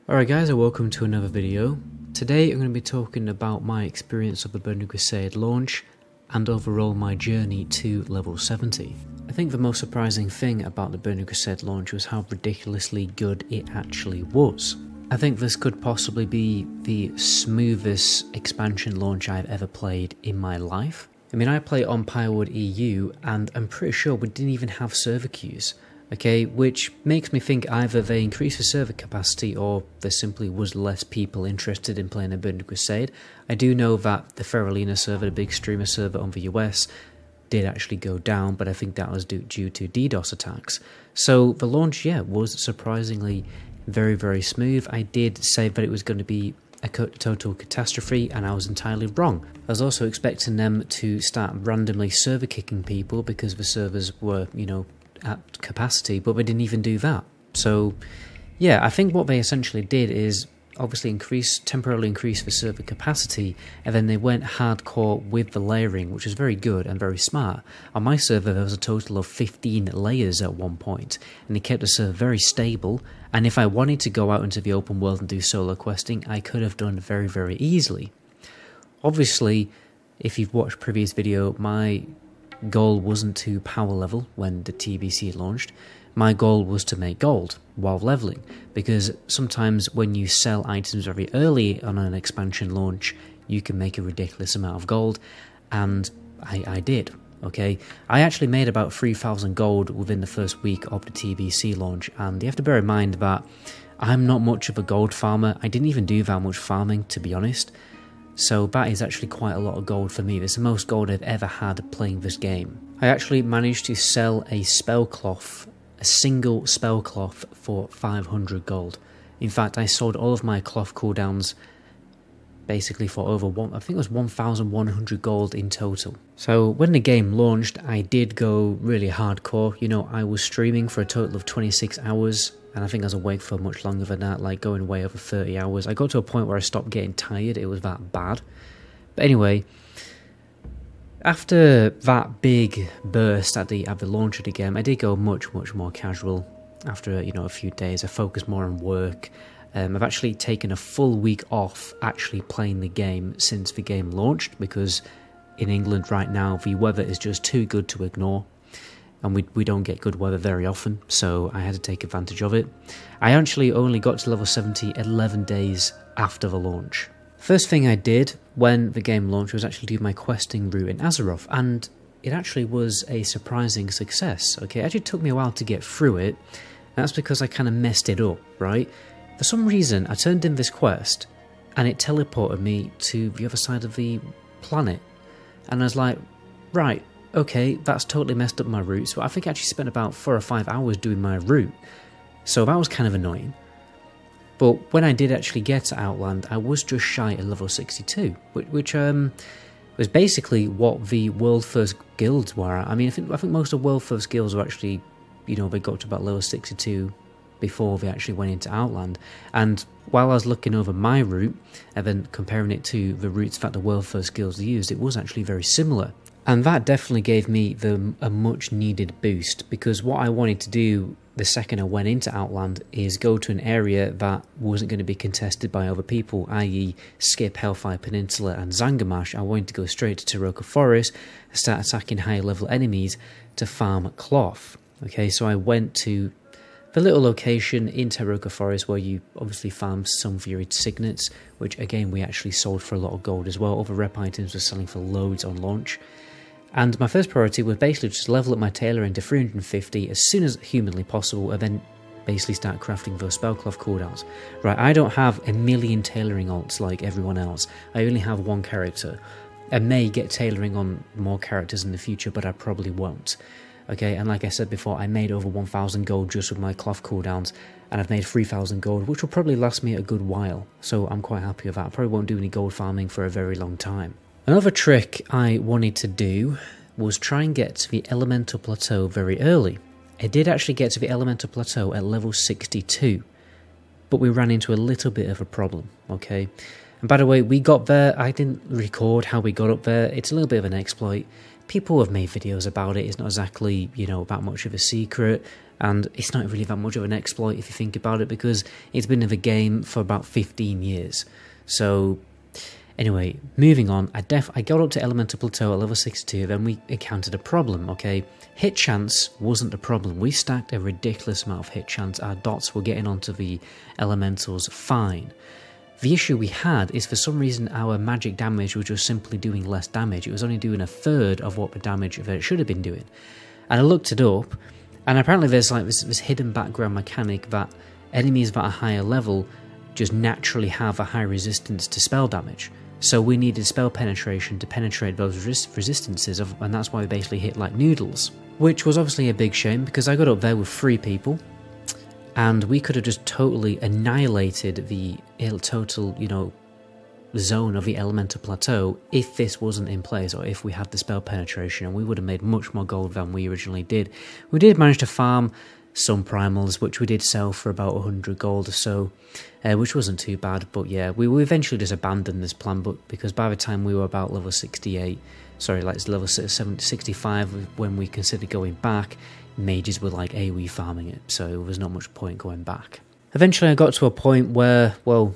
Alright guys, and welcome to another video. Today I'm going to be talking about my experience of the Burning Crusade launch and overall my journey to level 70. I think the most surprising thing about the Burning Crusade launch was how ridiculously good it actually was. I think this could possibly be the smoothest expansion launch I've ever played in my life. I mean, I play on Pirewood EU and I'm pretty sure we didn't even have server queues. Okay, which makes me think either they increased the server capacity or there simply was less people interested in playing a Burning Crusade. I do know that the Feralina server, the big streamer server on the US, did actually go down, but I think that was due to DDoS attacks. So the launch, yeah, was surprisingly very smooth. I did say that it was going to be a total catastrophe, and I was entirely wrong. I was also expecting them to start randomly server kicking people because the servers were, at capacity, but they didn't even do that. So yeah, I think what they essentially did is obviously temporarily increase the server capacity, and then they went hardcore with the layering, which is very good and very smart. On my server there was a total of 15 layers at one point, and they kept the server very stable, and if I wanted to go out into the open world and do solo questing, I could have done very easily. Obviously, if you've watched previous video, my goal wasn't to power level when the TBC launched. My goal was to make gold while leveling, because sometimes when you sell items very early on an expansion launch, you can make a ridiculous amount of gold, and I did. Okay, I actually made about 3,000 gold within the first week of the TBC launch, and you have to bear in mind that I'm not much of a gold farmer. I didn't even do that much farming, to be honest. So that is actually quite a lot of gold for me. It's the most gold I've ever had playing this game. I actually managed to sell a spell cloth, a single spell cloth, for 500 gold. In fact, I sold all of my cloth cooldowns basically for over I think it was 1,100 gold in total. So when the game launched, I did go really hardcore. I was streaming for a total of 26 hours. And I think I was awake for much longer than that, like going way over 30 hours. I got to a point where I stopped getting tired, it was that bad. But anyway, after that big burst at the launch of the game, I did go much more casual. After a few days, I focused more on work. I've actually taken a full week off actually playing the game since the game launched, because in England right now the weather is just too good to ignore. And we don't get good weather very often, so I had to take advantage of it. I actually only got to level 70 11 days after the launch. First thing I did when the game launched was actually do my questing route in Azeroth, and it actually was a surprising success. Okay, it actually took me a while to get through it, and that's because I kind of messed it up, right? For some reason, I turned in this quest, and it teleported me to the other side of the planet. And I was like, right, okay, that's totally messed up my route. So I think I actually spent about 4 or 5 hours doing my route. So that was kind of annoying. But when I did actually get to Outland, I was just shy at level 62, which was basically what the world first guilds were. I mean, I think most of the world first guilds were actually, they got to about level 62 before they actually went into Outland. And while I was looking over my route and then comparing it to the routes that the world first guilds used, it was actually very similar. And that definitely gave me a much needed boost, because what I wanted to do the second I went into Outland is go to an area that wasn't going to be contested by other people, i.e. skip Hellfire Peninsula and Zangamash. I wanted to go straight to Taroka Forest and start attacking higher level enemies to farm cloth. Okay, so I went to the little location in Taroka Forest where you obviously farm some of your signets, which again we actually sold for a lot of gold as well. Other rep items were selling for loads on launch. And my first priority was basically just level up my tailoring to 350 as soon as humanly possible, and then basically start crafting those spellcloth cooldowns. Right, I don't have a million tailoring alts like everyone else. I only have one character. I may get tailoring on more characters in the future, but I probably won't. Okay, and like I said before, I made over 1,000 gold just with my cloth cooldowns, and I've made 3,000 gold, which will probably last me a good while. So I'm quite happy with that. I probably won't do any gold farming for a very long time. Another trick I wanted to do was try and get to the Elemental Plateau very early. I did actually get to the Elemental Plateau at level 62, but we ran into a little bit of a problem, okay? And by the way, we got there, I didn't record how we got up there, it's a little bit of an exploit. people have made videos about it. It's not exactly, you know, that much of a secret, and it's not really that much of an exploit if you think about it, because it's been in the game for about 15 years. So anyway, moving on, I got up to Elemental Plateau at level 62, then we encountered a problem, okay? Hit chance wasn't a problem. We stacked a ridiculous amount of hit chance. Our dots were getting onto the elementals fine. The issue we had is, for some reason, our magic damage was just simply doing less damage. It was only doing a third of what the damage that it should have been doing. And I looked it up, and apparently there's like this hidden background mechanic that enemies that are higher level just naturally have a high resistance to spell damage. So we needed spell penetration to penetrate those resistances, and that's why we basically hit like noodles. Which was obviously a big shame, because I got up there with 3 people, and we could have just totally annihilated the total, you know, zone of the Elemental Plateau if this wasn't in place, or if we had the spell penetration, and we would have made much more gold than we originally did. We did manage to farm some primals, which we did sell for about 100 gold or so, which wasn't too bad. But yeah, we eventually just abandoned this plan, but because by the time we were about level 68, sorry, like level 65, when we considered going back, mages were like AoE farming it, so there was not much point going back. Eventually I got to a point where, well,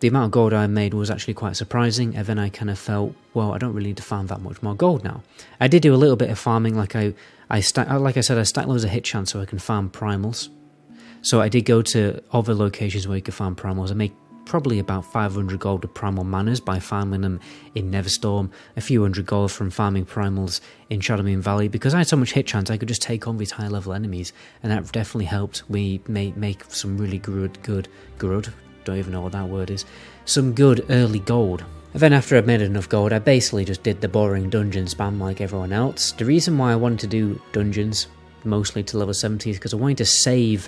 the amount of gold I made was actually quite surprising, and then I kind of felt, well, I don't really need to farm that much more gold now. I did do a little bit of farming, like I stacked loads of hit chance so I can farm primals. So I did go to other locations where you could farm primals. I made probably about 500 gold of primal manners by farming them in Neverstorm, a few hundred gold from farming primals in Shadowmoon Valley, because I had so much hit chance I could just take on these high level enemies, and that definitely helped me make some really good, don't even know what that word is, some good early gold. And then after I'd made enough gold, I basically just did the boring dungeon spam like everyone else. The reason why I wanted to do dungeons mostly to level 70 is because I wanted to save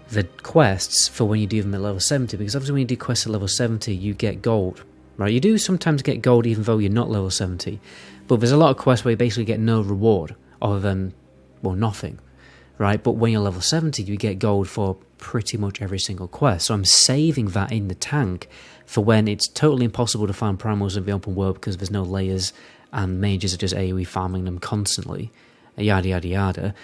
the quests for when you do them at level 70, because obviously when you do quests at level 70 you get gold, right? You do sometimes get gold even though you're not level 70, but there's a lot of quests where you basically get no reward other than, well, nothing, right? But when you're level 70 you get gold for pretty much every single quest, so I'm saving that in the tank for when it's totally impossible to farm primals in the open world because there's no layers and mages are just AoE farming them constantly, yada yada yada.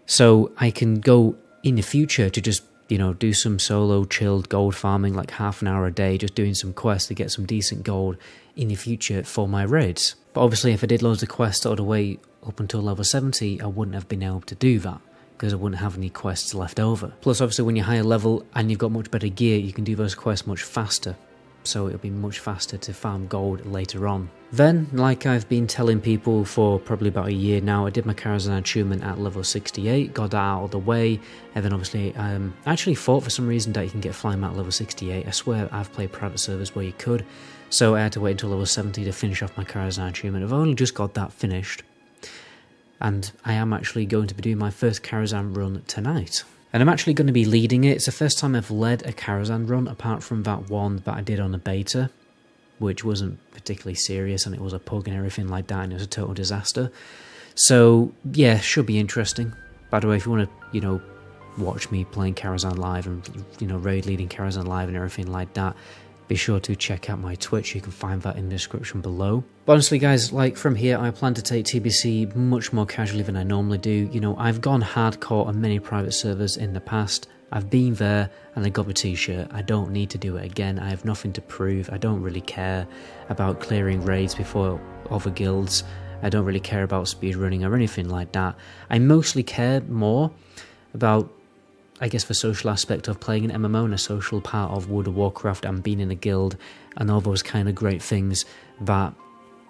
So I can go in the future to just, you know, do some solo chilled gold farming, like half an hour a day, just doing some quests to get some decent gold in the future for my raids. But obviously if I did loads of quests all the way up until level 70, I wouldn't have been able to do that, because I wouldn't have any quests left over. Plus obviously when you're higher level and you've got much better gear, you can do those quests much faster, so it'll be much faster to farm gold later on. Then, like I've been telling people for probably about a year now, I did my Karazhan achievement at level 68, got that out of the way, and then obviously I actually thought for some reason that you can get flying mat at level 68. I swear I've played private servers where you could, so I had to wait until level 70 to finish off my Karazhan achievement. I've only just got that finished, and I am actually going to be doing my first Karazhan run tonight. And I'm actually going to be leading it. It's the first time I've led a Karazhan run, apart from that one that I did on a beta, which wasn't particularly serious, and it was a pug and everything like that, and it was a total disaster. So yeah, should be interesting. By the way, if you want to, you know, watch me playing Karazhan live and, you know, raid leading Karazhan live and everything like that, be sure to check out my Twitch. You can find that in the description below. But honestly guys, like from here I plan to take TBC much more casually than I normally do. You know, I've gone hardcore on many private servers in the past. I've been there and I got the t-shirt. I don't need to do it again. I have nothing to prove. I don't really care about clearing raids before other guilds. I don't really care about speedrunning or anything like that. I mostly care more about, I guess, the social aspect of playing an MMO and a social part of World of Warcraft and being in a guild and all those kind of great things that,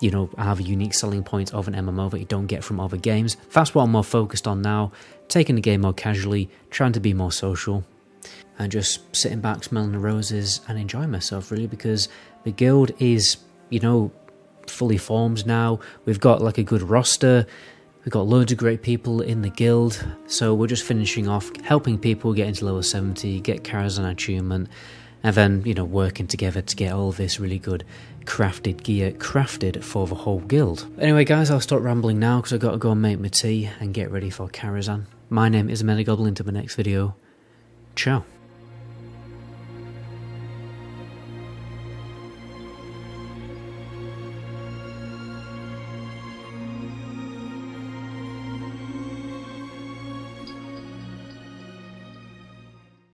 you know, have a unique selling point of an MMO that you don't get from other games. That's what I'm more focused on now, taking the game more casually, trying to be more social, and just sitting back, smelling the roses and enjoying myself really, because the guild is, you know, fully formed now. We've got like a good roster. We've got loads of great people in the guild, so we're just finishing off helping people get into level 70, get Karazhan achievement, and then, you know, working together to get all this really good crafted gear crafted for the whole guild. Anyway guys, I'll stop rambling now because I've got to go and make my tea and get ready for Karazhan. My name is MetaGoblin. Until the next video, ciao.